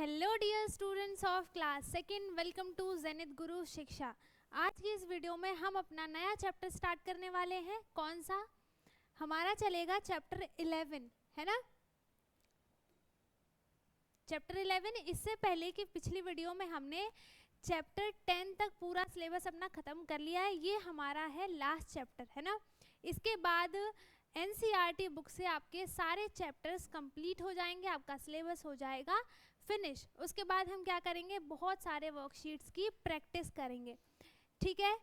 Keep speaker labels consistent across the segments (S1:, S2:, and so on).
S1: Hello dear students of class second, welcome to Zenith Guru Shiksha. आज की इस वीडियो में हम अपना नया चैप्टर स्टार्ट करने वाले हैं। कौन सा? हमारा चलेगा चैप्टर 11, है ना। चैप्टर 11। इससे पहले कि पिछली वीडियो में हमने चैप्टर 10 तक पूरा सिलेबस अपना ख़त्म कर लिया है। ये हमारा है लास्ट चैप्टर, है ना। इसके बाद एनसीईआरटी बुक से आपके सारे चैप्टर्स कंप्लीट हो जाएंगे, आपका सिलेबस हो जाएगा फिनिश। उसके बाद हम क्या करेंगे, बहुत सारे वर्कशीट्स की प्रैक्टिस करेंगे, ठीक है।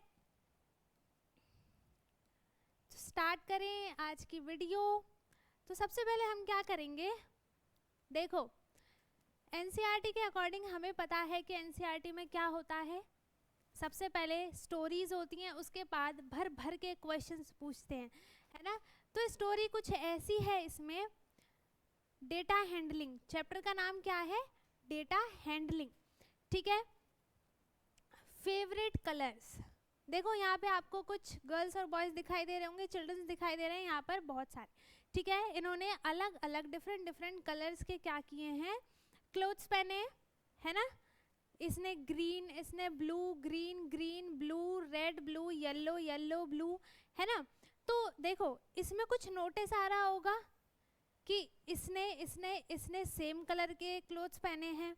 S1: तो स्टार्ट करें आज की वीडियो। तो सबसे पहले हम क्या करेंगे, देखो एनसीईआरटी के अकॉर्डिंग हमें पता है कि एनसीईआरटी में क्या होता है। सबसे पहले स्टोरीज होती हैं, उसके बाद भर भर के क्वेश्चंस पूछते हैं, है ना। तो स्टोरी कुछ ऐसी है, इसमें डेटा हैंडलिंग, चैप्टर का नाम क्या है, डेटा हैंडलिंग, ठीक है। फेवरेट कलर्स, देखो यहाँ पे आपको कुछ गर्ल्स और बॉयज़ दिखाई दे रहे होंगे, चिल्ड्रंस दिखाई दे रहे हैं यहाँ पर बहुत सारे, ठीक है। इन्होंने अलग अलग डिफरेंट कलर्स के क्या किए हैं, क्लोथ्स पहने, है ना। इसने ग्रीन, इसने blue, green green, blue, red blue, yellow yellow blue, है ना। तो देखो इसमें कुछ नोटिस आ रहा होगा कि इसने सेम कलर के क्लोथ्स पहने हैं,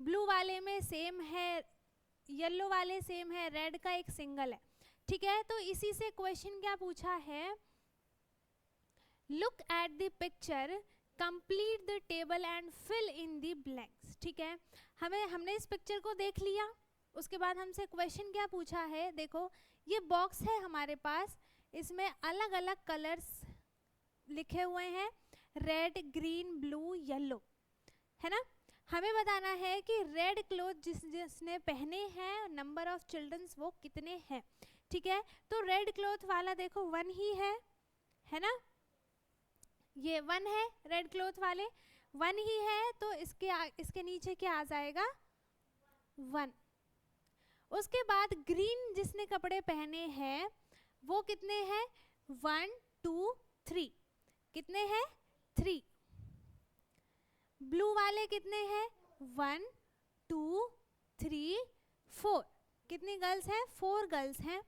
S1: ब्लू वाले में सेम है, येलो वाले सेम है, रेड का एक सिंगल है, ठीक है। तो इसी से क्वेश्चन क्या पूछा है, look at the picture, complete the table and fill in the blanks, ठीक है। हमने इस पिक्चर को देख लिया, उसके बाद हमसे क्वेश्चन क्या पूछा है, देखो ये बॉक्स है हमारे पास, इसमें अलग अलग कलर्स लिखे हुए हैं, रेड, ग्रीन, ब्लू, येलो, है ना। हमें बताना है कि रेड क्लोथ जिसने पहने हैं, नंबर ऑफ चिल्ड्रंस वो कितने हैं, ठीक है। तो रेड क्लोथ वाला देखो 1 ही है ना, ये 1 है, रेड क्लोथ वाले 1 ही है, तो इसके नीचे क्या आ जाएगा 1। उसके बाद ग्रीन जिसने कपड़े पहने हैं वो कितने हैं, 1 2 3, कितने हैं 3। ब्लू वाले कितने हैं, 1 2 3 4, कितनी गर्ल्स हैं, 4 गर्ल्स हैं,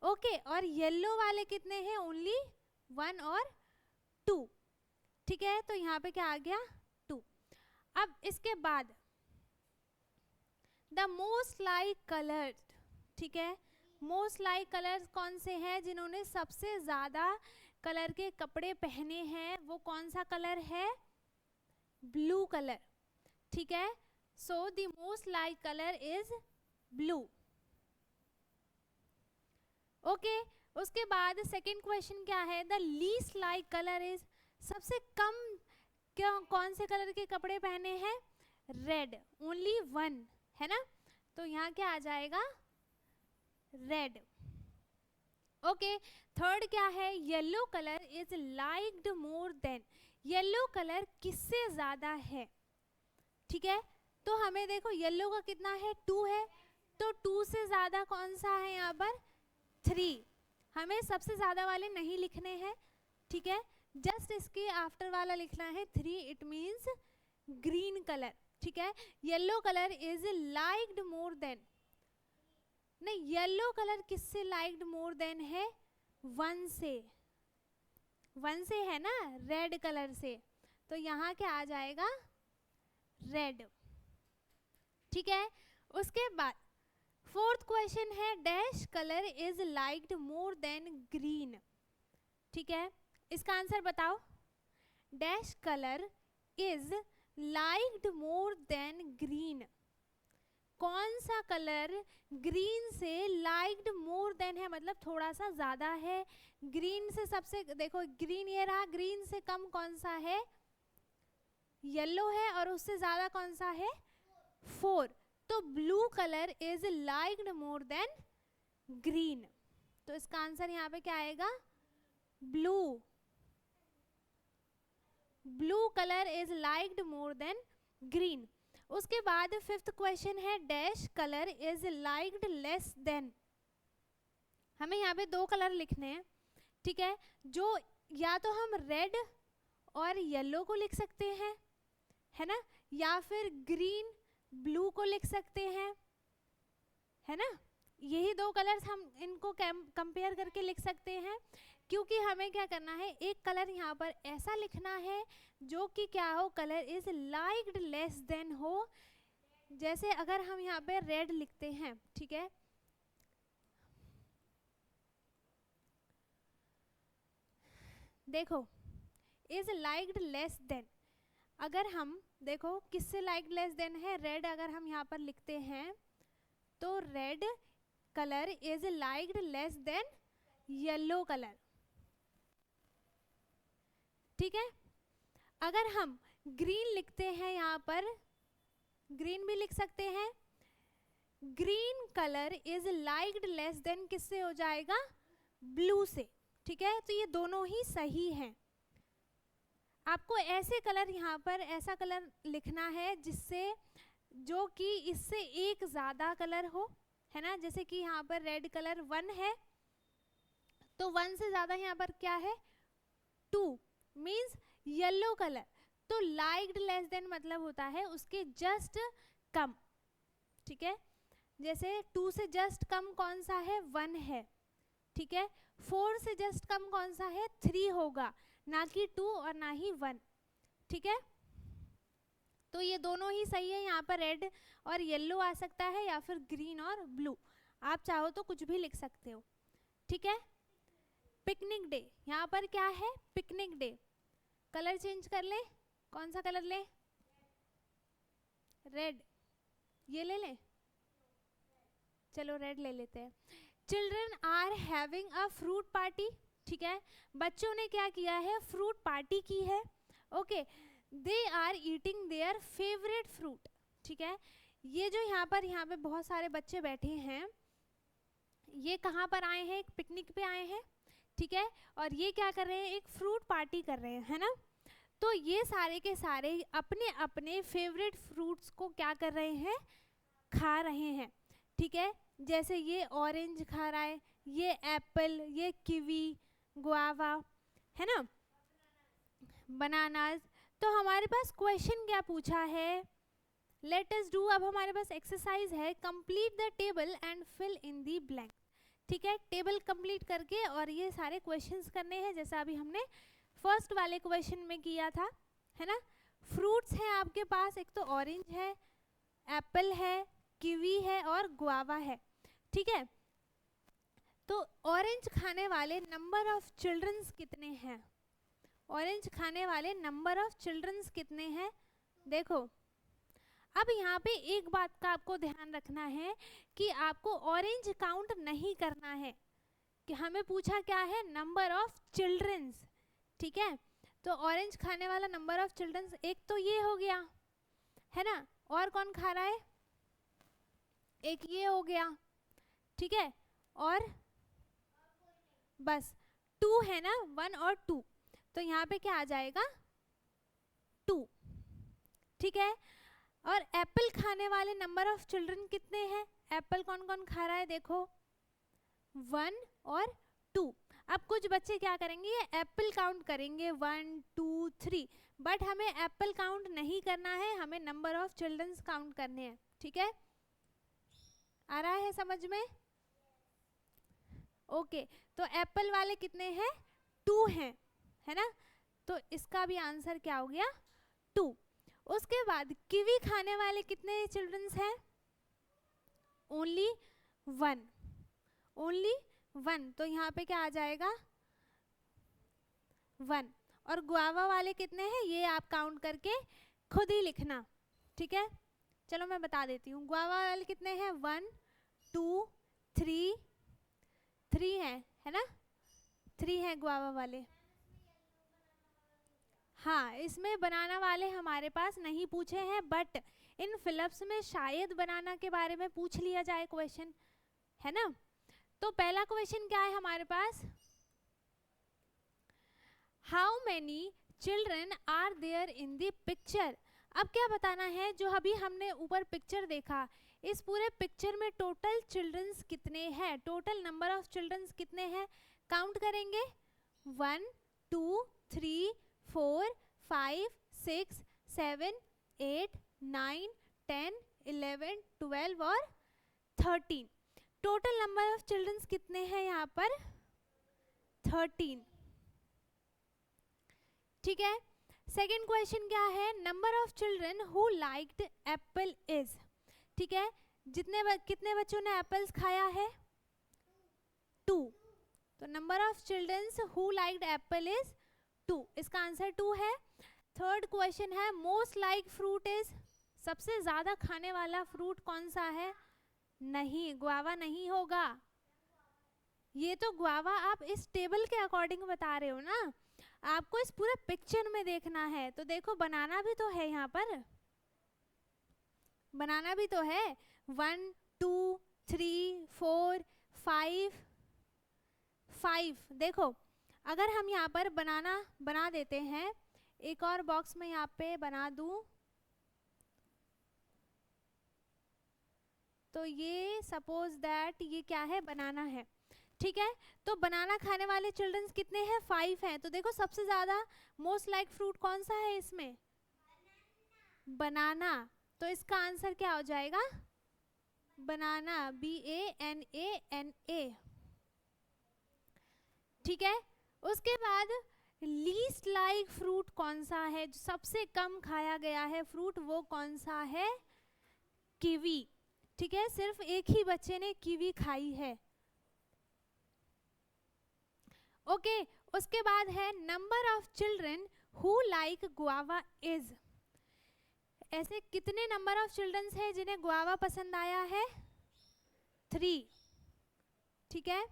S1: ओके। और येलो वाले कितने हैं, ओनली 1 और 2, ठीक है। तो यहाँ पे क्या आ गया 2। अब इसके बाद द मोस्ट लाइक कलर्स, ठीक है। मोस्ट लाइक कलर्स कौन से हैं, जिन्होंने सबसे ज़्यादा कलर के कपड़े पहने हैं, वो कौन सा कलर है, ब्लू कलर, ठीक है। So the most like colour is blue, okay. उसके बाद सेकंड क्वेश्चन क्या है, the least like colour is, सबसे कम कौन से कलर के कपड़े पहने हैं, रेड, ओनली 1, है ना। तो यहाँ क्या आ जाएगा, रेड, ओके। थर्ड क्या है, yellow colour is liked more than, yellow colour किससे ज़्यादा है, ठीक है। तो हमें देखो येलो का कितना है, 2 है, तो 2 से ज़्यादा कौन सा है यहाँ पर, 3। हमें सबसे ज़्यादा वाले नहीं लिखने हैं, ठीक है, जस्ट इसके आफ्टर वाला लिखना है 3, इट मीन्स ग्रीन कलर, ठीक है। Yellow colour is liked more than, नहीं, येलो कलर किससे लाइक्ड मोर देन है, 1 से, 1 से है ना, रेड कलर से। तो यहाँ क्या आ जाएगा, रेड, ठीक है। उसके बाद फोर्थ क्वेश्चन है, dash colour is liked more than green, ठीक है। इसका आंसर बताओ, dash colour is liked more than green, कौन सा कलर ग्रीन से लाइक्ड मोर देन है, मतलब थोड़ा सा ज़्यादा है, ग्रीन से सबसे, देखो ग्रीन ये रहा, ग्रीन से कम कौन सा है, येलो है, और उससे ज़्यादा कौन सा है, 4। तो blue colour is liked more than green, तो इसका आंसर यहाँ पे क्या आएगा, blue, blue colour is liked more than green. उसके बाद फिफ्थ क्वेश्चन है, dash colour is liked less than, हमें यहाँ पे 2 कलर लिखने हैं, ठीक है। जो या तो हम रेड और येलो को लिख सकते हैं, है ना, या फिर ग्रीन ब्लू को लिख सकते हैं, है ना। यही दो कलर्स हम इनको कंपेयर करके लिख सकते हैं, क्योंकि हमें क्या करना है, एक कलर यहाँ पर ऐसा लिखना है जो कि क्या हो, colour is liked less than हो। जैसे अगर हम यहाँ पे रेड लिखते हैं, ठीक है, देखो इज लाइक्ड लेस देन, अगर हम देखो किससे लाइक्ड लेस देन है, रेड अगर हम यहाँ पर लिखते हैं तो red colour is liked less than yellow colour, ठीक है। अगर हम ग्रीन लिखते हैं, यहाँ पर ग्रीन भी लिख सकते हैं, green colour is liked less than किससे हो जाएगा, ब्लू से, ठीक है। तो ये दोनों ही सही हैं। आपको ऐसे कलर यहाँ पर ऐसा कलर लिखना है जिससे जो कि इससे एक ज़्यादा कलर हो, है ना। जैसे कि यहाँ पर रेड कलर 1 है, तो 1 से ज़्यादा यहाँ पर क्या है, 2 मीन्स येलो कलर। तो लाइक्ड लेस देन मतलब होता है उसके जस्ट कम, ठीक है। जैसे 2 से जस्ट कम कौन सा है, 1 है, ठीक है। 4 से जस्ट कम कौन सा है, 3 होगा, ना कि 2 और ना ही 1, ठीक है। तो ये दोनों ही सही है, यहाँ पर रेड और येलो आ सकता है या फिर ग्रीन और ब्लू, आप चाहो तो कुछ भी लिख सकते हो, ठीक है। पिकनिक डे, यहाँ पर क्या है, पिकनिक डे, कलर चेंज कर ले, कौन सा कलर ले, रेड, ये ले लें, चलो रेड ले लेते हैं। Children are having a fruit party, ठीक है, बच्चों ने क्या किया है, फ्रूट पार्टी की है, okay. They are eating their favourite fruit, ठीक है। ये जो यहाँ पे बहुत सारे बच्चे बैठे हैं, ये कहाँ पर आए हैं, एक पिकनिक पे आए हैं, ठीक है, और ये क्या कर रहे हैं, एक फ्रूट पार्टी कर रहे हैं, है ना। तो ये सारे के सारे अपने अपने फेवरेट फ्रूट्स को क्या कर रहे हैं, खा रहे हैं, ठीक है। जैसे ये ऑरेंज खा रहा है, ये एप्पल, ये कीवी, गुआवा, है ना, बनानास। तो हमारे पास क्वेश्चन क्या पूछा है, लेट अस डू, अब हमारे पास एक्सरसाइज है, complete the table and fill in the blank, ठीक है। टेबल कंप्लीट करके और ये सारे क्वेश्चंस करने हैं, जैसा अभी हमने फर्स्ट वाले क्वेश्चन में किया था, है ना। फ्रूट्स हैं आपके पास, एक तो ऑरेंज है, एप्पल है, कीवी है और गुआवा है, ठीक है। तो ऑरेंज खाने वाले नंबर ऑफ चिल्ड्रंस कितने हैं, ऑरेंज खाने वाले नंबर ऑफ चिल्ड्रंस कितने हैं, देखो। अब यहाँ पे एक बात का आपको ध्यान रखना है कि आपको ऑरेंज काउंट नहीं करना है, कि हमें पूछा क्या है, नंबर ऑफ चिल्ड्रंस, ठीक है। तो ऑरेंज खाने वाला नंबर ऑफ चिल्ड्रंस एक तो ये हो गया, है ना, और कौन खा रहा है, एक ये हो गया, ठीक है, और बस 2 है ना, 1 और 2, तो यहाँ पे क्या आ जाएगा, 2, ठीक है। और एप्पल खाने वाले नंबर ऑफ चिल्ड्रन कितने हैं, एप्पल कौन कौन खा रहा है, देखो 1 और 2। अब कुछ बच्चे क्या करेंगे, एप्पल काउंट करेंगे 1 2 3, बट हमें एप्पल काउंट नहीं करना है, हमें नंबर ऑफ चिल्ड्रंस काउंट करने हैं, ठीक है। आ रहा है समझ में, ओके। तो एप्पल वाले कितने हैं, 2 हैं, है ना। तो इसका भी आंसर क्या हो गया, 2। उसके बाद कीवी खाने वाले कितने चिल्ड्रंस हैं, ओनली 1, ओनली 1, तो यहाँ पे क्या आ जाएगा, 1। और गुआवा वाले कितने हैं, ये आप काउंट करके खुद ही लिखना, ठीक है। चलो मैं बता देती हूँ, गुआवा वाले कितने हैं, 1 2 3 3 है ना, 3 है गुआवा वाले। हाँ, इसमें बनाना वाले हमारे पास नहीं पूछे हैं, बट इन फिलअप्स में शायद बनाना के बारे में पूछ लिया जाए क्वेश्चन, है ना। तो पहला क्वेश्चन क्या है हमारे पास, how many children are there in the picture. अब क्या बताना है, जो अभी हमने ऊपर पिक्चर देखा, इस पूरे पिक्चर में टोटल चिल्ड्रंस कितने हैं, टोटल नंबर ऑफ चिल्ड्रंस कितने हैं, काउंट करेंगे 1 2 3 4 5 6 7 8, 9, 10, 11, 12 और 13। टोटल नंबर ऑफ चिल्ड्रंस कितने हैं यहाँ पर? 13। ठीक है। सेकेंड क्वेश्चन क्या है? Number of children who liked apple is. ठीक है, कितने बच्चों ने एप्पल्स खाया है? 2। तो number of childrens who liked apple is 2, इसका आंसर 2 है। थर्ड क्वेश्चन है मोस्ट लाइक फ्रूट इज। सबसे ज्यादा खाने वाला फ्रूट कौन सा है? नहीं, गुआवा नहीं होगा। ये तो गुआवा आप इस टेबल के अकॉर्डिंग बता रहे हो ना, आपको इस पूरे पिक्चर में देखना है। तो देखो बनाना भी तो है यहाँ पर, बनाना भी तो है। 1 2 3 4 5। देखो अगर हम यहाँ पर बनाना बना देते हैं, एक और बॉक्स में यहाँ पे बना दूं, तो ये सपोज दैट ये क्या है? बनाना है। ठीक है, तो बनाना खाने वाले चिल्ड्रंस कितने हैं? 5 हैं। तो देखो सबसे ज्यादा मोस्ट लाइक फ्रूट कौन सा है इसमें? बनाना। तो इसका आंसर क्या हो जाएगा? बनाना, BANANA। ठीक है, उसके बाद लीस्ट लाइक फ्रूट कौन सा है? जो सबसे कम खाया गया है फ्रूट, वो कौन सा है? कीवी। ठीक है, सिर्फ एक ही बच्चे ने कीवी खाई है। ओके, उसके बाद है number of children who like guava is. ऐसे कितने नंबर ऑफ चिल्ड्रंस हैं जिन्हें गुआवा पसंद आया है? 3। ठीक है,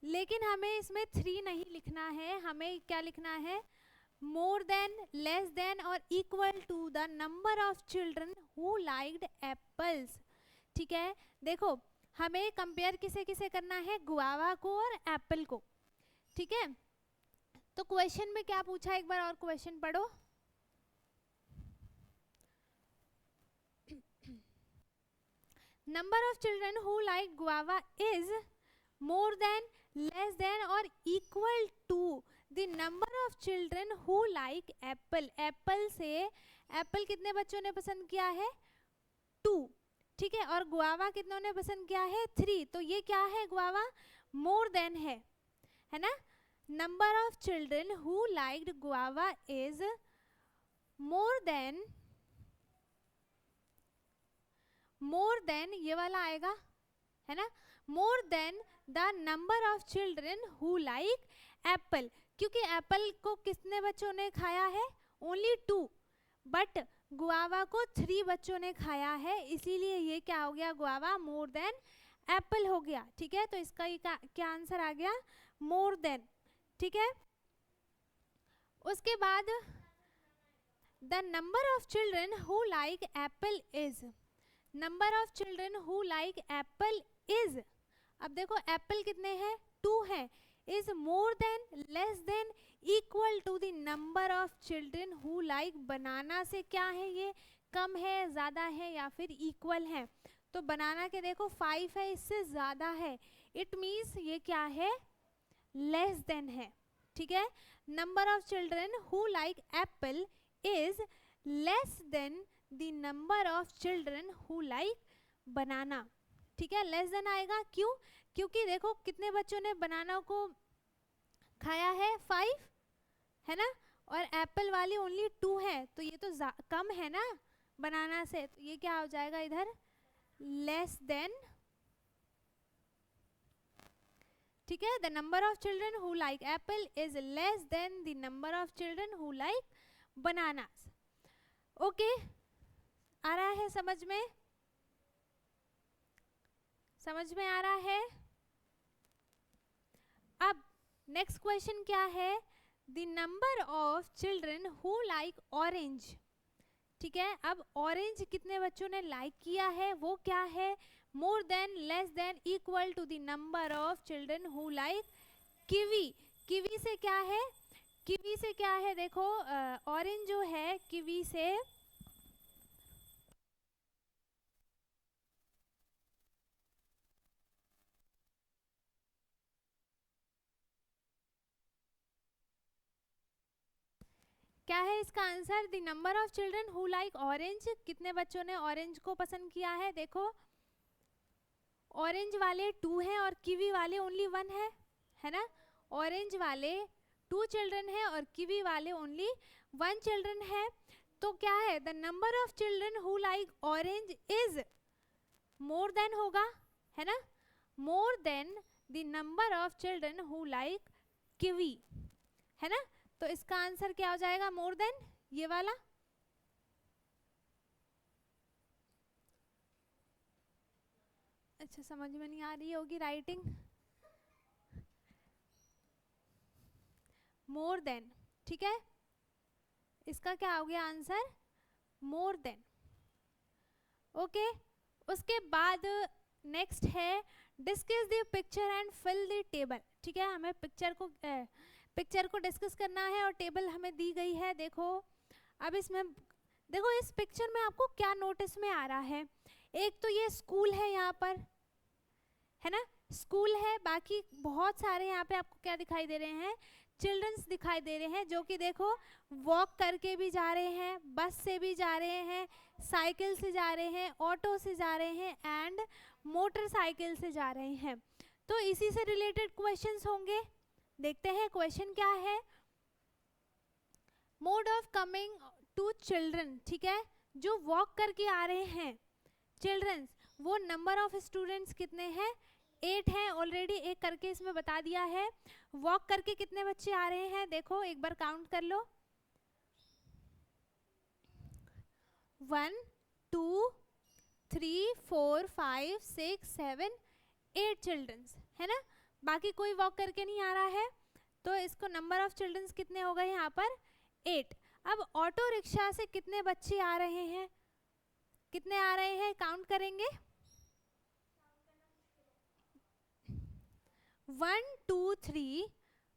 S1: लेकिन हमें इसमें 3 नहीं लिखना है, हमें क्या लिखना है? मोर देन, लेस देन और equal to the number of children who liked apples. ठीक है, देखो हमें कंपेयर किसे किसे करना है? गुआवा को और एप्पल को। ठीक है, तो क्वेश्चन में क्या पूछा? एक बार और क्वेश्चन पढ़ो। Number of children who like guava is more than, less than और equal to the number of children who like apple. Apple से एप्पल कितने बच्चों ने पसंद किया है? 2। ठीक है, और गुआवा कितनों ने पसंद किया है? 3। तो ये क्या है? गुआवा मोर देन है ना? Number of children who liked guava is more then ये वाला आएगा, है ना? मोर than the number of children who like Apple. क्योंकि एप्पल को कितने बच्चों ने खाया है? ओनली 2, बट गुआवा को 3 बच्चों ने खाया है, इसीलिए ये क्या हो गया? गुआवा मोर देन एप्पल हो गया। ठीक है, तो इसका ये क्या आंसर आ गया? More than. ठीक है, उसके बाद the number of children who like apple is. Number of children who like apple is, अब देखो एप्पल कितने हैं? 2 हैं। Is more than, less than, equal to the number of children who like banana से क्या है? ये कम है, ज्यादा है या फिर इक्वल है? तो बनाना के देखो 5 है, इससे ज्यादा है, इट मीन्स ये क्या है? लेस देन है। ठीक है, number of children who like apple is less than the number of children who like banana. ठीक है, लेस देन आएगा, क्यों? क्योंकि देखो कितने बच्चों ने बनाना को खाया है? 5, है ना? और एप्पल वाली ओनली 2 है, तो ये तो कम है ना बनाना से, तो ये क्या हो जाएगा इधर? Less than. ठीक है, the number of children who like apple is less than the number of children who like bananas. Okay, आ रहा है समझ में? समझ में आ रहा है? अब नेक्स्ट क्वेश्चन क्या है? The number of children who like orange. ठीक है, अब ऑरेंज कितने बच्चों ने लाइक किया है? वो क्या है? More than, less than, equal to the number of children who like kiwi. Kiwi से क्या है? कीवी से क्या है? देखो ऑरेंज जो है कीवी से क्या है इसका answer? The number of children who like orange, कितने बच्चों ने ऑरेंज को पसंद किया है? देखो ऑरेंज वाले 2 हैं और कीवी वाले ओनली 1 है ना। ऑरेंज वाले 2 चिल्ड्रन है और कीवी वाले ओनली 1 चिल्ड्रन है। तो क्या है? The number of children who like orange is more then होगा, है ना, मोर than the number of children who like kiwi, है ना। तो इसका आंसर क्या हो जाएगा? मोर देन, ये वाला। अच्छा, समझ में नहीं आ रही होगी राइटिंग। मोर देन, ठीक है, इसका क्या हो गया आंसर? More than. ओके, उसके बाद नेक्स्ट है discuss the picture and fill the table. ठीक है, हमें पिक्चर को डिस्कस करना है और टेबल हमें दी गई है। देखो अब इसमें देखो इस पिक्चर में आपको क्या नोटिस में आ रहा है? एक तो ये स्कूल है यहाँ पर, है ना, स्कूल है। बाकी बहुत सारे यहाँ पे आपको क्या दिखाई दे रहे हैं? चिल्ड्रंस दिखाई दे रहे हैं, जो कि देखो वॉक करके भी जा रहे हैं, बस से भी जा रहे हैं, साइकिल से जा रहे हैं, ऑटो से जा रहे हैं एंड मोटरसाइकिल से जा रहे हैं। तो इसी से रिलेटेड क्वेश्चंस होंगे। देखते हैं क्वेश्चन क्या है। Mode of coming to children, ठीक है, जो वॉक करके आ रहे हैं चिल्ड्रंस, वो नंबर ऑफ स्टूडेंट्स कितने हैं? 8 हैं। ऑलरेडी एक करके इसमें बता दिया है। वॉक करके कितने बच्चे आ रहे हैं? देखो एक बार काउंट कर लो, 1 2 3 4 5 6 7 8 चिल्ड्रंस, है ना। बाकी कोई वॉक करके नहीं आ रहा है, तो इसको नंबर ऑफ चिल्ड्रंस कितने हो गए यहाँ पर? 8। अब ऑटो रिक्शा से कितने बच्चे आ रहे हैं? कितने आ रहे हैं? काउंट करेंगे। 1 2 3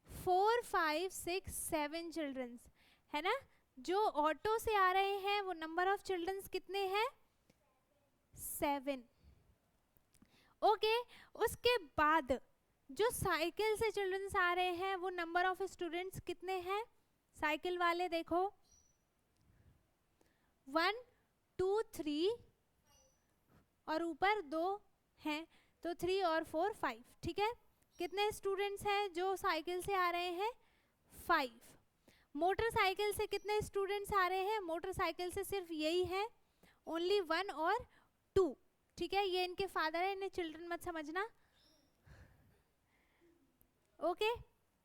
S1: 4 5 6 7 चिल्ड्रंस, है ना। जो ऑटो से आ रहे हैं वो नंबर ऑफ चिल्ड्रंस कितने हैं? 7। ओके, उसके बाद जो साइकिल से चिल्ड्रंस आ रहे हैं वो नंबर ऑफ स्टूडेंट्स कितने हैं? साइकिल वाले देखो 1 2 3 और ऊपर 2 हैं, तो 3 और 4 5, ठीक है। कितने स्टूडेंट्स हैं जो साइकिल से आ रहे हैं? 5। मोटरसाइकिल से कितने स्टूडेंट्स आ रहे हैं? मोटरसाइकिल से सिर्फ यही है, ओनली 1 और 2, ठीक है। ये इनके फादर है, इन्हें चिल्ड्रन मत समझना। ओके,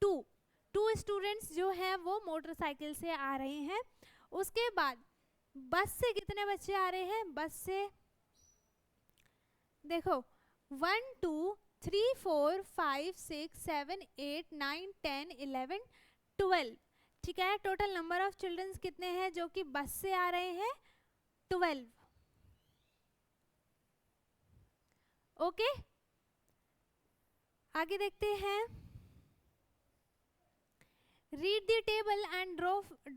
S1: 2 स्टूडेंट्स जो हैं वो मोटरसाइकिल से आ रहे हैं। उसके बाद बस से कितने बच्चे आ रहे हैं? बस से देखो 1 2 3 4 5 6 7 8 9 10 11 12, ठीक है। टोटल नंबर ऑफ चिल्ड्रंस कितने हैं जो कि बस से आ रहे हैं? 12। ओके, आगे देखते हैं। Read the table and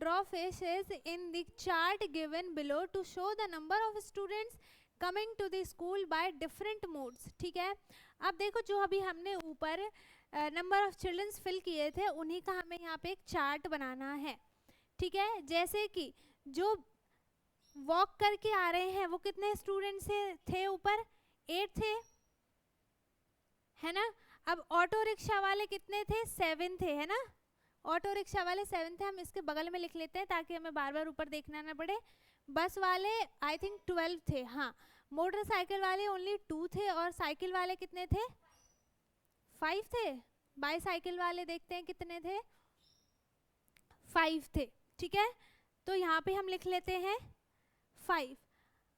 S1: draw faces in the chart given below to show the number of students coming to the school by different modes, ठीक है। अब देखो जो अभी हमने ऊपर नंबर ऑफ चिल्ड्रंस फिल किए थे उन्हीं का हमें यहाँ पे एक चार्ट बनाना है, ठीक है। जैसे कि जो वॉक करके आ रहे हैं वो कितने स्टूडेंट्स थे? ऊपर 8 थे, है ना। अब ऑटो रिक्शा वाले कितने थे? 7 थे, है ना। ऑटो रिक्शा वाले 7 थे, हम इसके बगल में लिख लेते हैं ताकि हमें बार बार ऊपर देखना ना पड़े। बस वाले आई थिंक 12 थे, हाँ। मोटरसाइकिल वाले ओनली 2 थे और साइकिल वाले कितने थे? 5 थे। बाईसाइकिल वाले देखते हैं कितने थे? 5 थे, ठीक है। तो यहाँ पे हम लिख लेते हैं 5।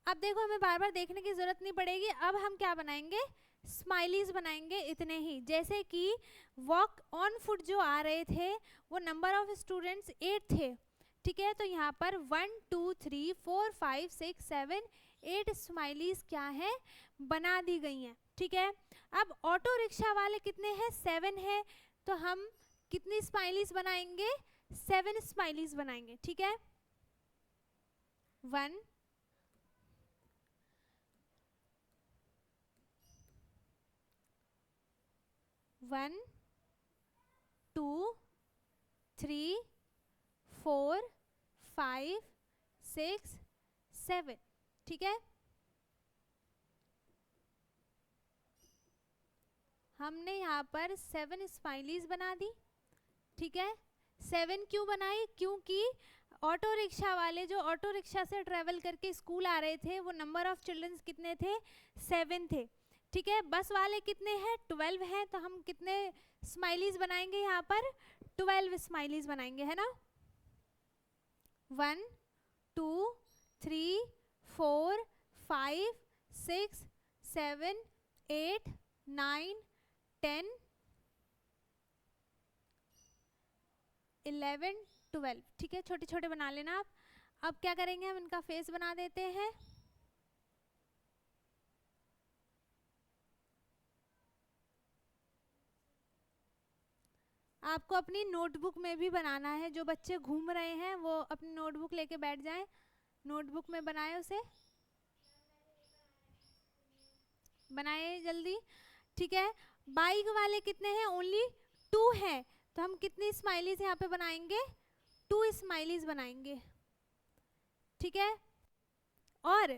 S1: अब देखो हमें बार बार देखने की जरूरत नहीं पड़ेगी। अब हम क्या बनाएंगे? स्माइलीज बनाएंगे, इतने ही। जैसे कि वॉक ऑन फुट जो आ रहे थे वो नंबर ऑफ स्टूडेंट्स 8 थे, ठीक है। तो यहाँ पर 1 2 3 4 5 6 7 8 स्माइलीज क्या है? बना दी गई हैं, ठीक है। अब ऑटो रिक्शा वाले कितने हैं? 7 है, तो हम कितनी स्माइलीज बनाएंगे? 7 स्माइलीज बनाएंगे, ठीक है। 1 1 2 3 4 5 6 7, ठीक है। हमने यहाँ पर 7 स्माइलीज बना दी, ठीक है। 7 क्यों बनाई? क्योंकि ऑटो रिक्शा वाले जो ऑटो रिक्शा से ट्रेवल करके स्कूल आ रहे थे वो नंबर ऑफ चिल्ड्रंस कितने थे? 7 थे, ठीक है। बस वाले कितने हैं? 12 हैं, तो हम कितने स्माइलीज बनाएंगे यहाँ पर? 12 स्माइलीज बनाएंगे, है ना। 1 2 3 4 5 6 7 8 9 10 11 12, ठीक है। छोटे छोटे बना लेना आप। अब क्या करेंगे, हम इनका फेस बना देते हैं। आपको अपनी नोटबुक में भी बनाना है, जो बच्चे घूम रहे हैं वो अपनी नोटबुक लेके बैठ जाएं, नोटबुक में बनाए उसे, बनाए जल्दी, ठीक है। बाइक वाले कितने हैं? ओनली 2 हैं, तो हम कितनी स्माइलीज यहाँ पे बनाएंगे? 2 स्माइलीज बनाएंगे, ठीक है। और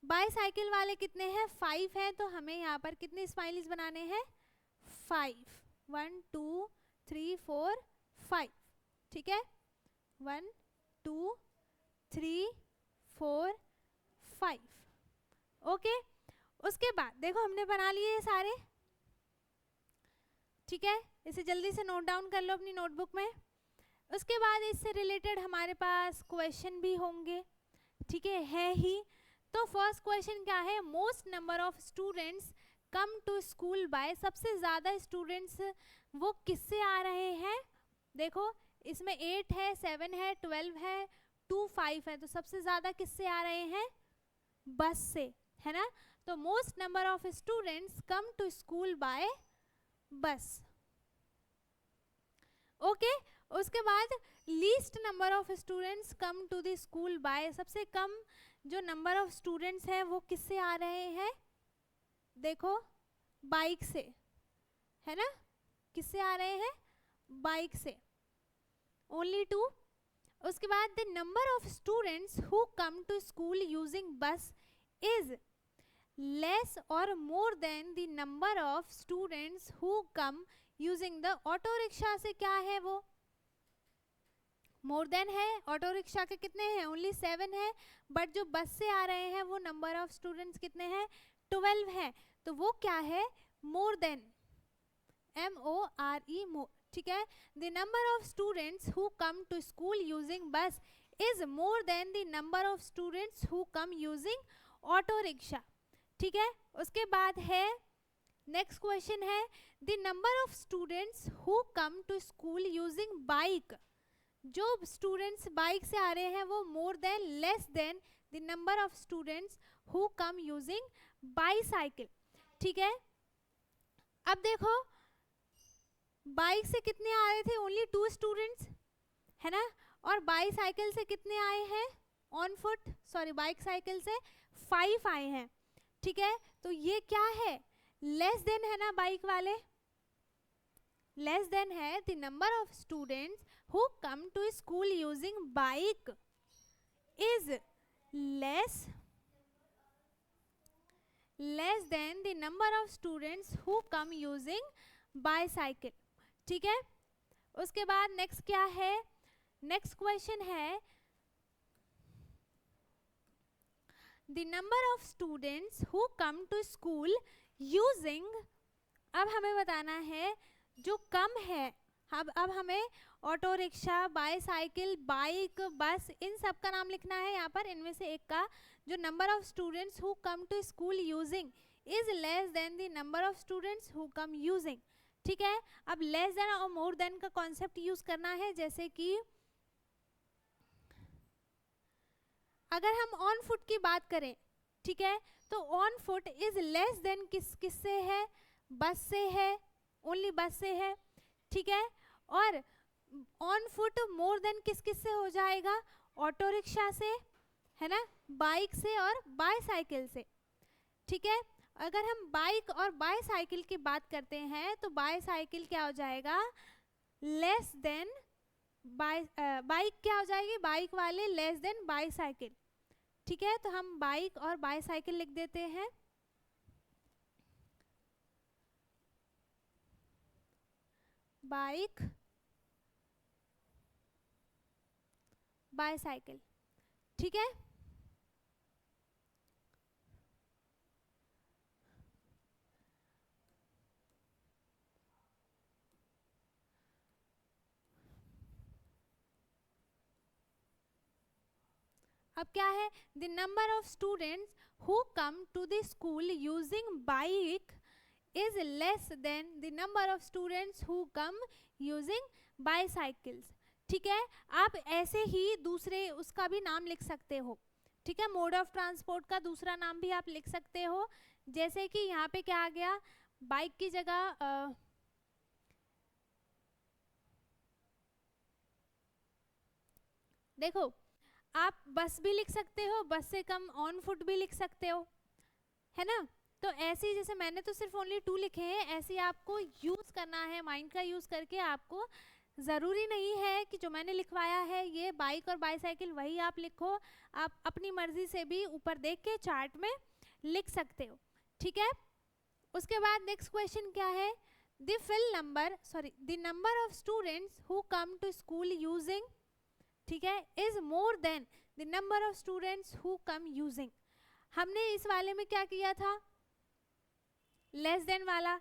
S1: बाईसाइकिल वाले कितने हैं? 5 हैं, तो हमें यहाँ पर कितने स्माइलीज बनाने हैं? 5, 1 2 3 4 5, ठीक है। 1 2 3 4 5, ओके। उसके बाद देखो हमने बना लिए ये सारे, ठीक है। इसे जल्दी से नोट डाउन कर लो अपनी नोटबुक में। उसके बाद इससे रिलेटेड हमारे पास क्वेश्चन भी होंगे, ठीक है ही। तो फर्स्ट क्वेश्चन क्या है? Most number of students come to school by, सबसे ज़्यादा स्टूडेंट्स वो किससे आ रहे हैं? देखो इसमें 8 है, 7 है, 12 है, 2 5 है, तो सबसे ज़्यादा किससे आ रहे हैं? बस से, है ना। तो most number of students come to school by bus, okay. उसके बाद least number of students come to the school by, सबसे कम जो नंबर ऑफ स्टूडेंट्स हैं वो किससे आ रहे हैं? देखो बाइक से, है ना। किससे आ रहे हैं? बाइक से, ओनली 2। उसके बाद the number of students who come to school using bus is less और more than the number of students who come using the auto rickshaw से क्या है? वो मोर देन है। ऑटो रिक्शा के कितने हैं? ओनली 7 है, बट जो बस से आ रहे हैं वो नंबर ऑफ स्टूडेंट्स कितने हैं? 12 है, तो वो क्या है? मोर देन, MORE, मोर, ठीक है। The number of students who come to school using bus is more than the number of students who come using auto rickshaw, ठीक है। उसके बाद है नेक्स्ट क्वेश्चन है the number of students who come to school using bike, जो students bike से आ रहे हैं वो more than less than the number of students who come using bicycle, ठीक है। अब देखो बाइक से कितने आ रहे थे? ओनली 2 स्टूडेंट्स, है ना। और बाईसाइकिल से कितने आए हैं? On foot, sorry bike cycle से 5 आए हैं, ठीक है। तो ये क्या है? लेस देन है ना, बाइक वाले लेस देन है the number of students who come to school using bike is less than the number of students who come using bicycle, ठीक है। उसके बाद नेक्स्ट क्या है? नेक्स्ट क्वेश्चन है the number of students who come to school using, अब हमें बताना है जो कम है। अब हमें ऑटो रिक्शा, बाईसाइकिल, बाइक, बस, इन सब का नाम लिखना है यहाँ पर। इनमें से एक का जो number of students who come to school using is less than the number of students who come using, ठीक है। अब लेस देन और मोर देन का कॉन्सेप्ट यूज करना है, जैसे कि अगर हम ऑन फुट की बात करें, ठीक है, तो on foot is less then किससे है? बस से है, ओनली बस से है, ठीक है। और ऑन फुट मोर देन किस से हो जाएगा? ऑटो रिक्शा से, है ना, बाइक से और बाईसाइकिल से, ठीक है। अगर हम बाइक और बाईसाइकिल की बात करते हैं तो बाईसाइकिल क्या हो जाएगा? लेस देन बाइक क्या हो जाएगी, बाइक वाले लेस देन बाईसाइकिल। ठीक है, तो हम बाइक और बाईसाइकिल लिख देते हैं। Bike bicycle. ठीक है, अब क्या है, the number of students who come to the school using bike is less than the number of students who come using bicycles. ठीक है, आप ऐसे ही दूसरे उसका भी नाम लिख सकते हो। ठीक है, मोड ऑफ ट्रांसपोर्ट का दूसरा नाम भी आप लिख सकते हो। जैसे कि यहाँ पे क्या आ गया, बाइक की जगह देखो, आप बस भी लिख सकते हो, बस से कम ऑन फुट भी लिख सकते हो, है ना। तो ऐसे ही, जैसे मैंने तो सिर्फ ओनली 2 लिखे हैं, ऐसे ही आपको यूज करना है, माइंड का यूज करके। आपको ज़रूरी नहीं है कि जो मैंने लिखवाया है ये बाइक और बाईसाइकिल वही आप लिखो, आप अपनी मर्जी से भी ऊपर देख के चार्ट में लिख सकते हो। ठीक है, उसके बाद नेक्स्ट क्वेश्चन क्या है, the number of students who come to school using, ठीक है, is more than the number of students who come using. हमने इस वाले में क्या किया था, लेस देन वाला,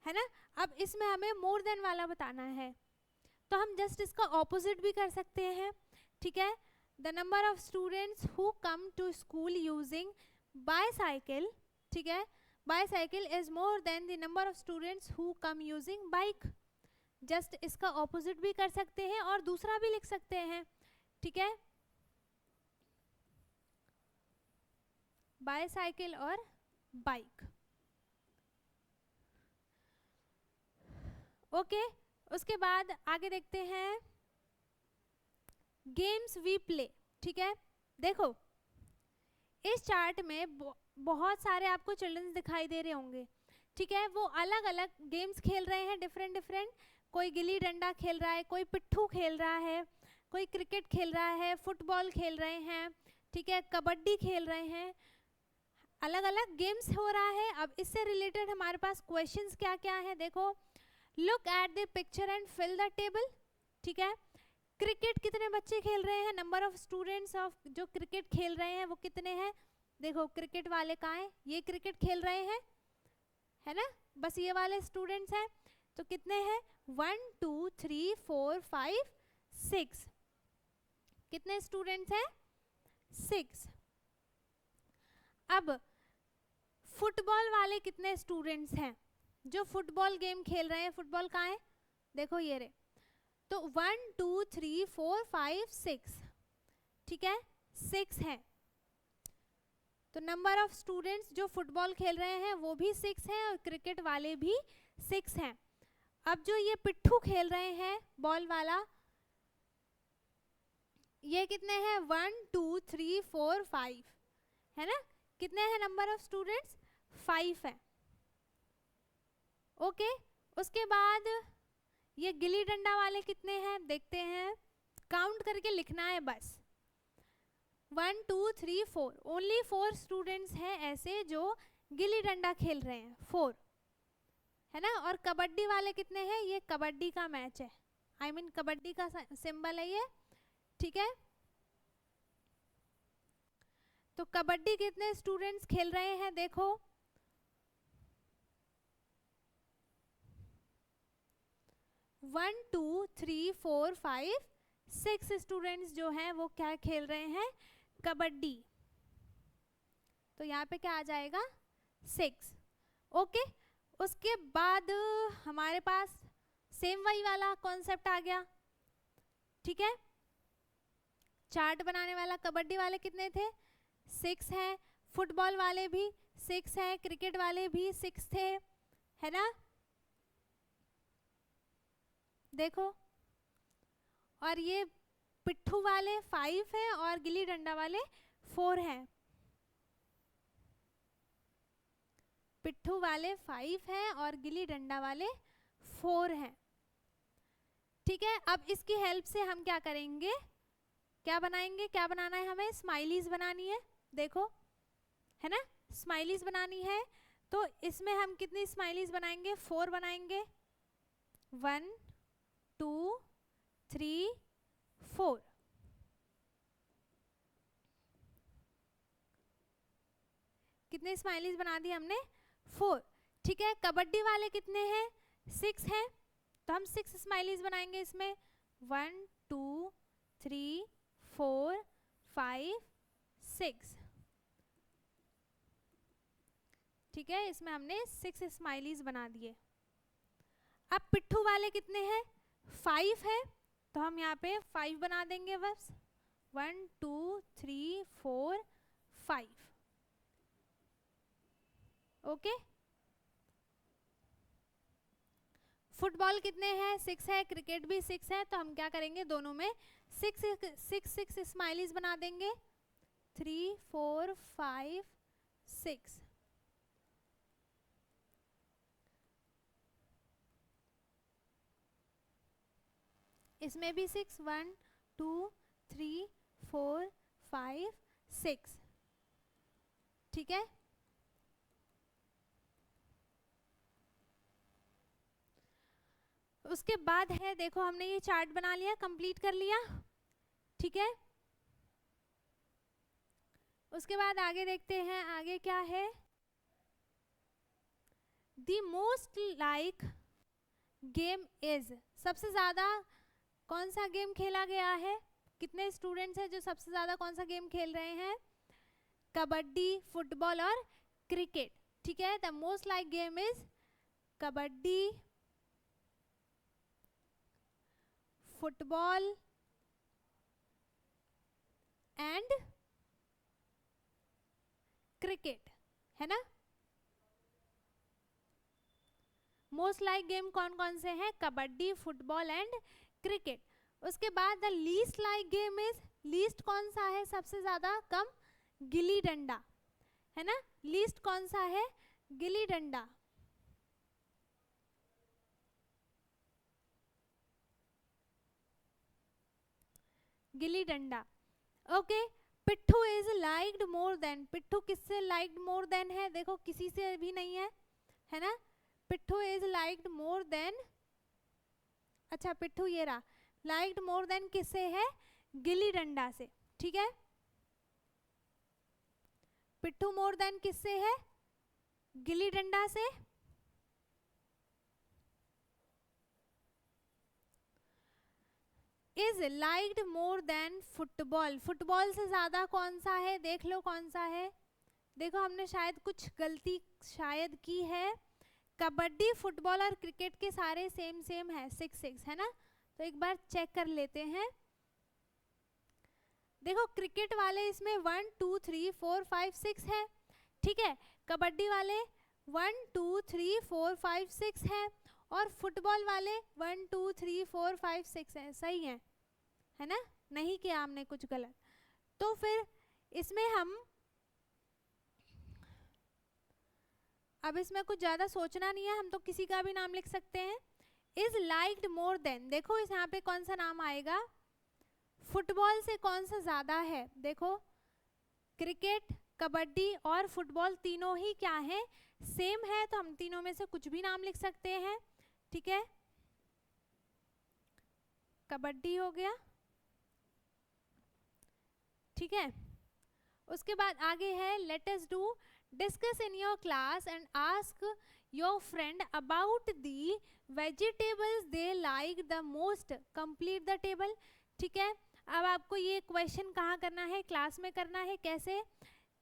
S1: है ना। अब इसमें हमें मोर देन वाला बताना है, तो हम जस्ट इसका ऑपोजिट भी कर सकते हैं। ठीक है, the number of students who come to school using bicycle, ठीक है, bicycle is more than the number of students who come using bike. Just इसका ऑपोजिट भी कर सकते हैं और दूसरा भी लिख सकते हैं। ठीक है, बाईसाइकिल और बाइक। ओके, उसके बाद आगे देखते हैं गेम्स वी प्ले। ठीक है, देखो इस चार्ट में बहुत सारे आपको चिल्ड्रंस दिखाई दे रहे होंगे। ठीक है, वो अलग अलग गेम्स खेल रहे हैं, डिफरेंट डिफरेंट। कोई गिल्ली डंडा खेल रहा है, कोई पिट्ठू खेल रहा है, कोई क्रिकेट खेल रहा है, फुटबॉल खेल रहे हैं, ठीक है, कबड्डी खेल रहे हैं, अलग अलग गेम्स हो रहा है। अब इससे रिलेटेड हमारे पास क्वेश्चंस क्या क्या है, देखो, look at the picture and fill the table. ठीक है, क्रिकेट कितने बच्चे खेल रहे हैं, नंबर ऑफ स्टूडेंट्स ऑफ जो क्रिकेट खेल रहे हैं वो कितने हैं। देखो क्रिकेट वाले कहाँ हैं, ये क्रिकेट खेल रहे हैं, है ना, बस ये वाले स्टूडेंट्स हैं। तो कितने हैं, 1 2 3 4 5 6, कितने स्टूडेंट्स हैं, 6। अब फुटबॉल वाले कितने स्टूडेंट्स हैं, जो फुटबॉल गेम खेल रहे हैं, फुटबॉल कहाँ है, देखो ये रे। तो 1 2 3 4 5 6, ठीक है, 6 है। तो नंबर ऑफ स्टूडेंट्स जो फुटबॉल खेल रहे हैं वो भी 6 हैं और क्रिकेट वाले भी 6 हैं। अब जो ये पिट्ठू खेल रहे हैं बॉल वाला, ये कितने हैं, 1 2 3 4 5, है ना, कितने हैं नंबर ऑफ स्टूडेंट्स, 5 है। ओके, उसके बाद ये गिल्ली डंडा वाले कितने हैं, देखते हैं, काउंट करके लिखना है बस, 1 2 3 4, ओनली 4 स्टूडेंट्स हैं ऐसे जो गिल्ली डंडा खेल रहे हैं, 4, है ना। और कबड्डी वाले कितने हैं, ये कबड्डी का मैच है, आई मीन कबड्डी का सिंबल है ये, ठीक है। तो कबड्डी कितने स्टूडेंट्स खेल रहे हैं, देखो 1 2 3 4 5 6 स्टूडेंट्स जो हैं वो क्या खेल रहे हैं, कबड्डी। तो यहाँ पे क्या आ जाएगा, 6। ओके, उसके बाद हमारे पास सेम वही वाला कॉन्सेप्ट आ गया, ठीक है। चार्ट बनाने वाला, कबड्डी वाले कितने थे, 6 हैं, फुटबॉल वाले भी 6 हैं, क्रिकेट वाले भी 6 थे, है ना, देखो। और ये पिट्ठू वाले 5 हैं और गिल्ली डंडा वाले 4 हैं। पिट्ठू वाले 5 हैं और गिल्ली डंडा वाले 4 हैं। ठीक है, अब इसकी हेल्प से हम क्या करेंगे, क्या बनाएंगे, क्या बनाना है हमें, स्माइलीज बनानी है, देखो है ना, स्माइलीज बनानी है। तो इसमें हम कितनी स्माइलीज बनाएंगे, 4 बनाएंगे, 1 2 3 4। कितने स्माइलीज बना दी हमने, 4। ठीक है, कबड्डी वाले कितने हैं, 6 हैं, तो हम 6 स्माइलीज बनाएंगे इसमें, 1 2 3 4 5 6। ठीक है, इसमें हमने 6 स्माइलीज बना दिए। अब पिट्ठू वाले कितने हैं, 5 है, तो हम यहाँ पे 5 बना देंगे बस, 1 2 3 4 5। ओके, फुटबॉल कितने हैं, 6 है, क्रिकेट भी 6 है, तो हम क्या करेंगे, दोनों में 6 स्माइलीज बना देंगे, 3 4 5 6। इसमें भी 6, 1 2 3 4 5 6। ठीक है, उसके बाद है, देखो हमने ये चार्ट बना लिया, कंप्लीट कर लिया। ठीक है, उसके बाद आगे देखते हैं, आगे क्या है, the most like game is, सबसे ज्यादा कौन सा गेम खेला गया है, कितने स्टूडेंट्स हैं जो सबसे ज्यादा कौन सा गेम खेल रहे हैं, कबड्डी, फुटबॉल और क्रिकेट। ठीक है, the most like game is kabaddi, football and cricket, है ना। मोस्ट लाइक गेम कौन कौन से हैं, कबड्डी, फुटबॉल एंड क्रिकेट। उसके बाद the least like game is, least कौन सा है, सबसे ज्यादा कम, गिल्ली डंडा, है ना, लीस्ट कौन सा है, गिल्ली डंडा। गिल्ली डंडा। ओके, पिट्ठू इज लाइक्ड मोर देन, पिट्ठू किससे लाइक्ड मोर देन है, देखो किसी से भी नहीं है, है ना, पिट्ठू इज लाइक्ड मोर देन, अच्छा पिट्ठू ये रहा, लाइक्ड मोर देन किससे है, गिल्ली डंडा से। ठीक है, पिट्ठू मोर देन किससे है, गिल्ली डंडा से। Is liked more than football, football से ज्यादा कौन सा है, देख लो कौन सा है, देखो हमने शायद कुछ गलती शायद की है, कबड्डी, फुटबॉल और क्रिकेट के सारे सेम सेम है, 6 है ना, तो एक बार चेक कर लेते हैं। देखो क्रिकेट वाले इसमें 1 2 3 4 5 6 है, ठीक है, कबड्डी वाले 1 2 3 4 5 6 है, और फुटबॉल वाले 1 2 3 4 5 6 है, सही है ना, नहीं किया हमने कुछ गलत। तो फिर इसमें हम अब इसमें कुछ ज्यादा सोचना नहीं है, हम तो किसी का भी नाम लिख सकते हैं। इज लाइक्ड मोर देन, देखो इस यहाँ पे कौन सा नाम आएगा, फुटबॉल से कौन सा ज्यादा है, देखो क्रिकेट, कबड्डी और फुटबॉल तीनों ही क्या है, सेम है, तो हम तीनों में से कुछ भी नाम लिख सकते हैं। ठीक है, कबड्डी हो गया, ठीक है। उसके बाद आगे है, let us do discuss in your class and ask your friend about the vegetables they like the most, complete the table. ठीक है, अब आपको ये क्वेश्चन कहाँ करना है, क्लास में करना है, कैसे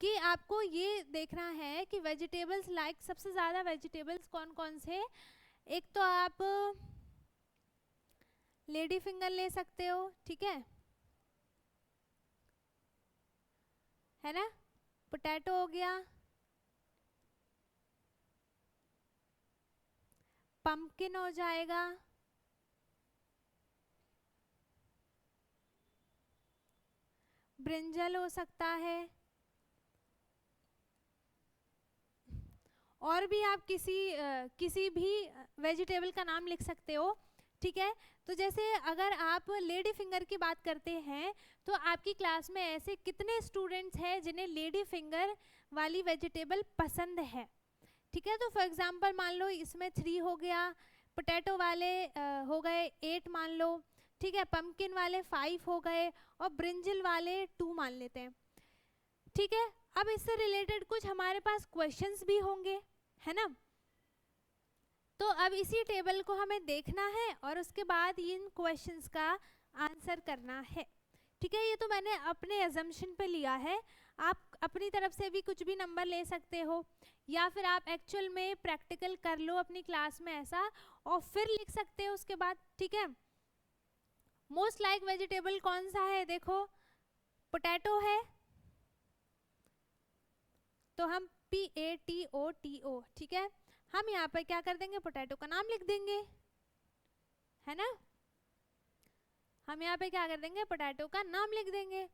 S1: कि आपको ये देखना है कि वेजिटेबल्स लाइक, सबसे ज़्यादा वेजिटेबल्स कौन कौन से, एक तो आप लेडी फिंगर ले सकते हो, ठीक है ना, पोटैटो हो गया, पंपकिन हो जाएगा, ब्रिंजल हो सकता है, और भी आप किसी भी वेजिटेबल का नाम लिख सकते हो। ठीक है। तो जैसे अगर आप लेडी फिंगर की बात करते हैं तो आपकी क्लास में ऐसे कितने स्टूडेंट्स हैं जिन्हें लेडी फिंगर वाली वेजिटेबल पसंद है, ठीक है। तो फॉर एग्जांपल मान लो इसमें 3 हो गया, पोटैटो वाले हो गए 8 मान लो, ठीक है, पम्पकिन वाले 5 हो गए और ब्रिंजल वाले 2 मान लेते हैं, ठीक है। अब इससे रिलेटेड कुछ हमारे पास क्वेश्चंस भी होंगे, है ना। तो अब इसी टेबल को हमें देखना है और उसके बाद इन क्वेश्चंस का आंसर करना है, ठीक है। ये तो मैंने अपने अजम्पशन पे लिया है, आप अपनी तरफ से भी कुछ भी नंबर ले सकते हो या फिर आप एक्चुअल में प्रैक्टिकल कर लो अपनी क्लास में ऐसा और फिर लिख सकते हो उसके बाद, ठीक है। मोस्ट लाइक वेजिटेबल कौन सा है, देखो पोटैटो है, तो हम PATOTO, ठीक है, हम यहाँ पर क्या कर देंगे, पोटैटो का नाम लिख देंगे, है ना। हम यहाँ पे क्या कर देंगे, पोटैटो का नाम लिख देंगे,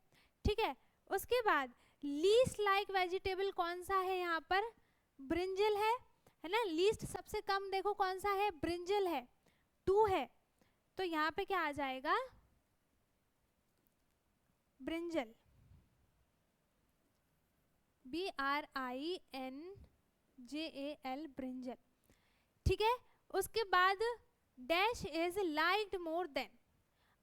S1: ठीक है। उसके बाद लीस्ट लाइक वेजिटेबल कौन सा है, यहाँ पर ब्रिंजल है ना। लीस्ट सबसे कम देखो कौन सा है, ब्रिंजल है, 2 है, तो यहाँ पे क्या आ जाएगा, ब्रिंजल, BRINJAL, ब्रिंजल, ठीक है। उसके बाद dash is liked more than.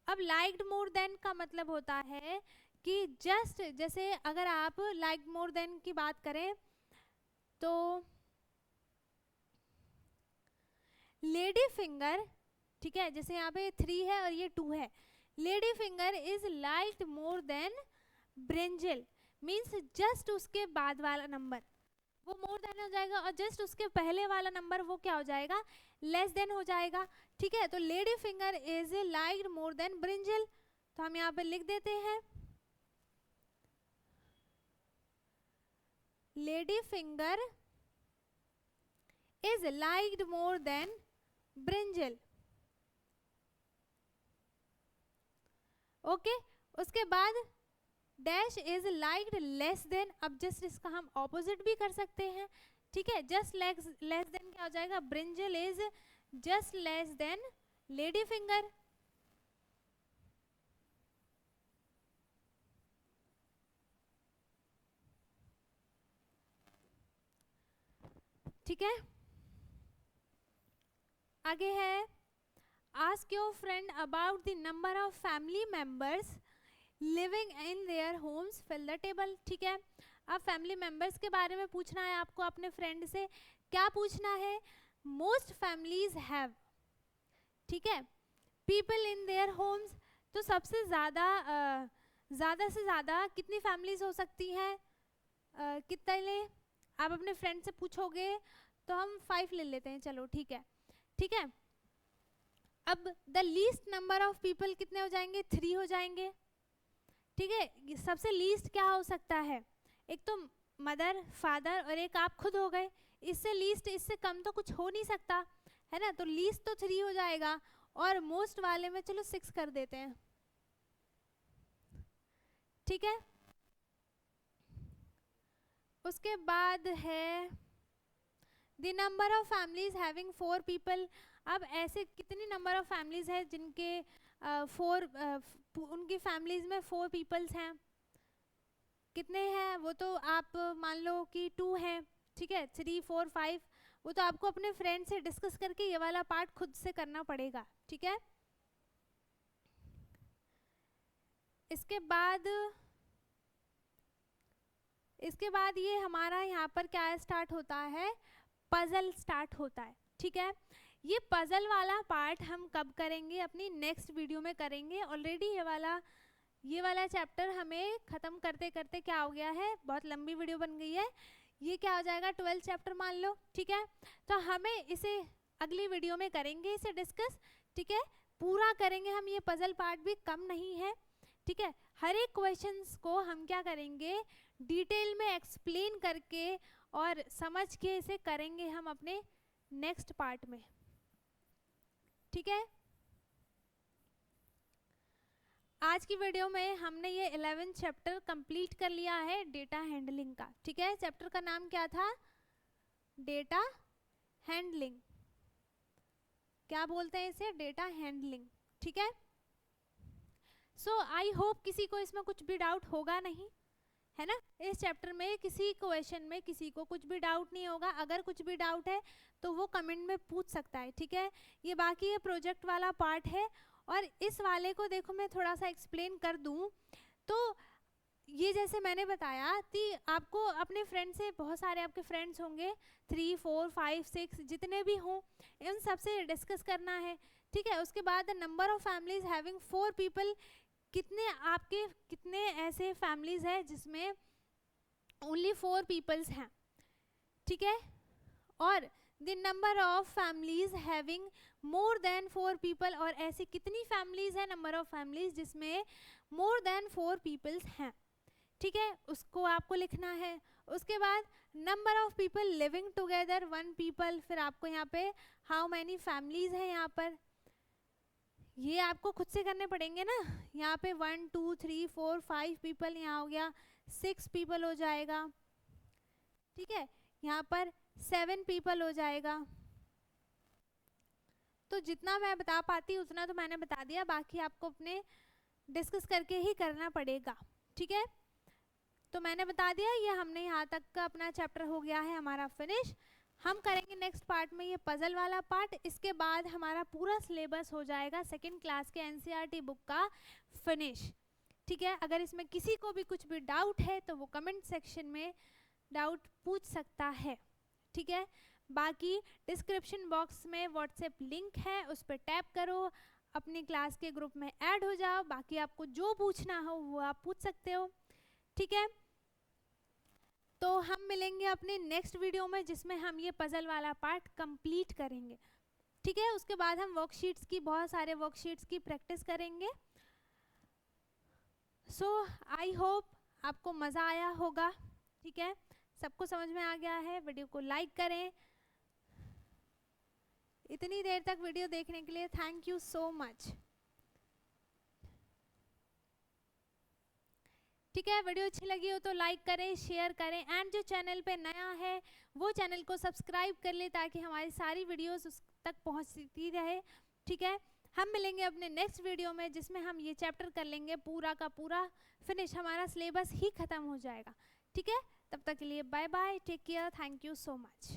S1: अब लाइक्ड मोर देन का मतलब होता है कि जस्ट जैसे अगर आप लाइक्ड मोर देन की बात करें तो लेडी फिंगर, ठीक है, जैसे यहाँ पे 3 है और ये 2 है, lady finger is liked more than brinjal, means just उसके बाद वाला नंबर वो मोर देन हो जाएगा और जस्ट उसके पहले वाला नंबर वो क्या हो जाएगा, लेस देन हो जाएगा, ठीक है। तो lady finger is liked more than brinjal, तो हम यहाँ पे लिख देते हैं lady finger is liked more than brinjal, okay. उसके बाद dash is liked less than, अब जस्ट इसका हम ऑपोजिट भी कर सकते हैं, ठीक है। जस्ट लेस देन क्या हो जाएगा, brinjal is just less than lady finger, ठीक है। आगे है ask your friend about the number of family members living in their homes, fill the table, ठीक है। अब फैमिली मेंबर्स के बारे में पूछना है आपको अपने फ्रेंड से, क्या पूछना है, मोस्ट फैमिलीज हैव, ठीक है, पीपल इन देयर होम्स, तो सबसे ज़्यादा से ज़्यादा कितनी फैमिलीज हो सकती हैं, कितने, आप अपने फ्रेंड से पूछोगे तो हम 5 ले लेते हैं, चलो ठीक है, ठीक है। अब the least number of people कितने हो जाएंगे, 3 हो जाएंगे, ठीक है। सबसे लीस्ट क्या हो सकता है, एक तो मदर फादर और एक आप खुद हो गए, इससे लीस्ट इससे कम तो कुछ हो नहीं सकता, है ना। तो लीस्ट तो 3 हो जाएगा और मोस्ट वाले में चलो 6 कर देते हैं, ठीक है। उसके बाद है the number of families having 4 people, अब ऐसे कितनी नंबर ऑफ फैमिलीज है जिनके 4 उनकी फैमिलीज में 4 पीपल्स हैं, कितने हैं वो तो आप मान लो कि 2 हैं, ठीक है। 3 4 5 वो तो आपको अपने फ्रेंड से डिस्कस करके ये वाला पार्ट खुद से करना पड़ेगा, ठीक है। इसके बाद ये हमारा यहाँ पर क्या स्टार्ट होता है, पजल स्टार्ट होता है, ठीक है। ये पजल वाला पार्ट हम कब करेंगे, अपनी नेक्स्ट वीडियो में करेंगे। ऑलरेडी ये वाला चैप्टर हमें ख़त्म करते करते क्या हो गया है, बहुत लंबी वीडियो बन गई है, ये क्या हो जाएगा 12 चैप्टर मान लो, ठीक है। तो हमें इसे अगली वीडियो में करेंगे इसे डिस्कस, ठीक है, पूरा करेंगे हम, ये पजल पार्ट भी कम नहीं है, ठीक है। हर एक क्वेश्चंस को हम क्या करेंगे, डिटेल में एक्सप्लेन करके और समझ के इसे करेंगे हम अपने नेक्स्ट पार्ट में, ठीक है। आज की वीडियो में हमने ये 11 चैप्टर कंप्लीट कर लिया है डेटा हैंडलिंग का, ठीक है। चैप्टर का नाम क्या था, डेटा हैंडलिंग, क्या बोलते हैं इसे, डेटा हैंडलिंग, ठीक है। सो आई होप किसी को इसमें कुछ भी डाउट होगा नहीं, है ना। इस चैप्टर में किसी क्वेश्चन में किसी को कुछ भी डाउट नहीं होगा। अगर कुछ भी डाउट है तो वो कमेंट में पूछ सकता है, ठीक है। ये बाकी ये प्रोजेक्ट वाला पार्ट है। और इस वाले को देखो मैं थोड़ा सा एक्सप्लेन कर दूं तो ये जैसे मैंने बताया कि आपको अपने फ्रेंड से, बहुत सारे आपके फ्रेंड्स होंगे 3 4 5 6 जितने भी हों, इन सबसे डिस्कस करना है, ठीक है। उसके बाद number of families having 4 people, कितने ऐसे फैमिलीज हैं जिसमें ओनली 4 पीपल्स हैं, ठीक है। और the number of families having more than 4 people, और ऐसी कितनी फैमिलीज हैं, नंबर ऑफ फैमिलीज जिसमें मोर देन 4 पीपल्स हैं, ठीक है। उसको आपको लिखना है। उसके बाद number of people living together 1 people, फिर आपको यहाँ पे हाउ मैनी फैमिलीज हैं, यहाँ पर ये आपको खुद से करने पड़ेंगे ना। यहाँ पे 1 2 3 4 5 पीपल, यहाँ हो गया 6 पीपल हो जाएगा, ठीक है। यहाँ पर 7 पीपल हो जाएगा। तो जितना मैं बता पाती उतना तो मैंने बता दिया, बाकी आपको अपने डिस्कस करके ही करना पड़ेगा, ठीक है। तो मैंने बता दिया, ये हमने यहाँ तक का अपना चैप्टर हो गया है हमारा फिनिश। हम करेंगे नेक्स्ट पार्ट में ये पजल वाला पार्ट। इसके बाद हमारा पूरा सिलेबस हो जाएगा सेकंड क्लास के एनसीईआरटी बुक का फिनिश, ठीक है। अगर इसमें किसी को भी कुछ भी डाउट है तो वो कमेंट सेक्शन में डाउट पूछ सकता है, ठीक है। बाकी डिस्क्रिप्शन बॉक्स में व्हाट्सएप लिंक है, उस पर टैप करो, अपनी क्लास के ग्रुप में ऐड हो जाओ। बाकी आपको जो पूछना हो वो आप पूछ सकते हो, ठीक है। तो हम मिलेंगे अपने नेक्स्ट वीडियो में जिसमें हम ये पजल वाला पार्ट कंप्लीट करेंगे, ठीक है। उसके बाद हम वर्कशीट्स की, बहुत सारे वर्कशीट्स की प्रैक्टिस करेंगे। सो आई होप आपको मज़ा आया होगा, ठीक है। सबको समझ में आ गया है। वीडियो को लाइक करें। इतनी देर तक वीडियो देखने के लिए थैंक यू सो मच, ठीक है। वीडियो अच्छी लगी हो तो लाइक करें, शेयर करें, एंड जो चैनल पे नया है वो चैनल को सब्सक्राइब कर ले ताकि हमारी सारी वीडियोस उस तक पहुंचती रहे, ठीक है। हम मिलेंगे अपने नेक्स्ट वीडियो में जिसमें हम ये चैप्टर कर लेंगे पूरा का पूरा फिनिश, हमारा सिलेबस ही खत्म हो जाएगा, ठीक है। तब तक के लिए bye bye, take care, thank you so much.